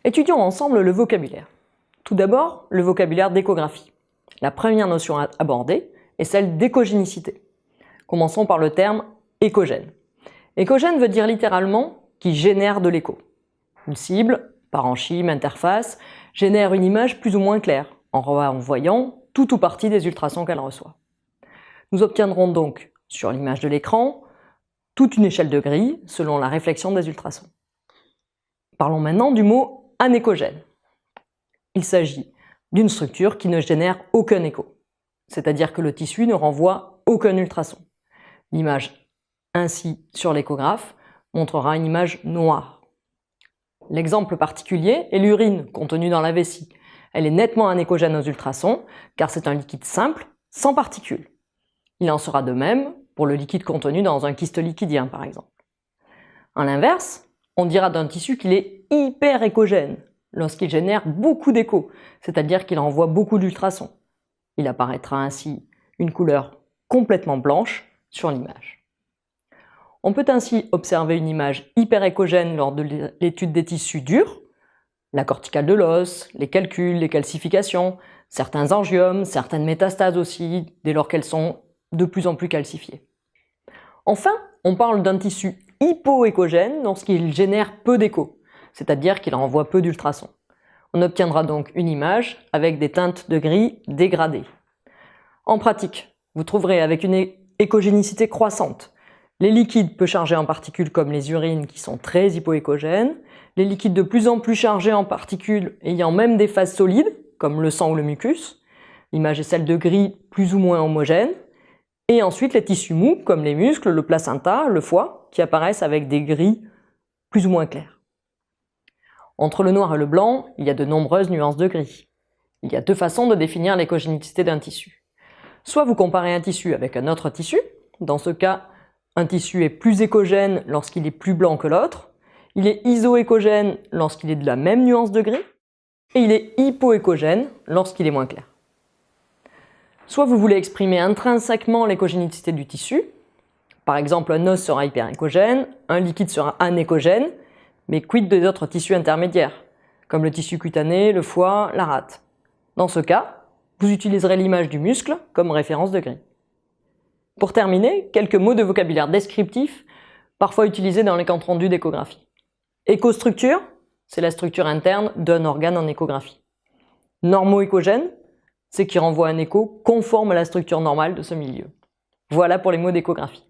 Étudions ensemble le vocabulaire. Tout d'abord, le vocabulaire d'échographie. La première notion à aborder est celle d'échogénicité. Commençons par le terme échogène. Échogène veut dire littéralement qui génère de l'écho. Une cible, parenchyme, interface, génère une image plus ou moins claire, en voyant tout ou partie des ultrasons qu'elle reçoit. Nous obtiendrons donc, sur l'image de l'écran, toute une échelle de gris selon la réflexion des ultrasons. Parlons maintenant du mot anéchogène. Il s'agit d'une structure qui ne génère aucun écho, c'est-à-dire que le tissu ne renvoie aucun ultrason. L'image ainsi sur l'échographe montrera une image noire. L'exemple particulier est l'urine contenue dans la vessie. Elle est nettement anéchogène aux ultrasons car c'est un liquide simple, sans particules. Il en sera de même pour le liquide contenu dans un kyste liquidien par exemple. À l'inverse, on dira d'un tissu qu'il est hyperéchogène lorsqu'il génère beaucoup d'échos, c'est-à-dire qu'il renvoie beaucoup d'ultrasons. Il apparaîtra ainsi une couleur complètement blanche sur l'image. On peut ainsi observer une image hyperéchogène lors de l'étude des tissus durs, la corticale de l'os, les calculs, les calcifications, certains angiomes, certaines métastases aussi, dès lors qu'elles sont de plus en plus calcifiées. Enfin, on parle d'un tissu hypoéchogène lorsqu'il génère peu d'échos, c'est-à-dire qu'il renvoie peu d'ultrasons. On obtiendra donc une image avec des teintes de gris dégradées. En pratique, vous trouverez avec une échogénicité croissante les liquides peu chargés en particules comme les urines qui sont très hypoéchogènes, les liquides de plus en plus chargés en particules ayant même des phases solides comme le sang ou le mucus, l'image est celle de gris plus ou moins homogène, et ensuite les tissus mous comme les muscles, le placenta, le foie qui apparaissent avec des gris plus ou moins clairs. Entre le noir et le blanc, il y a de nombreuses nuances de gris. Il y a deux façons de définir l'échogénicité d'un tissu. Soit vous comparez un tissu avec un autre tissu, dans ce cas, un tissu est plus échogène lorsqu'il est plus blanc que l'autre, il est isoéchogène lorsqu'il est de la même nuance de gris, et il est hypoéchogène lorsqu'il est moins clair. Soit vous voulez exprimer intrinsèquement l'échogénicité du tissu, par exemple un os sera hyperéchogène, un liquide sera anéchogène, mais quid des autres tissus intermédiaires, comme le tissu cutané, le foie, la rate. Dans ce cas, vous utiliserez l'image du muscle comme référence de gris. Pour terminer, quelques mots de vocabulaire descriptif, parfois utilisés dans les comptes rendus d'échographie. Échostructure, c'est la structure interne d'un organe en échographie. Normoéchogène, c'est qui renvoie un écho conforme à la structure normale de ce milieu. Voilà pour les mots d'échographie.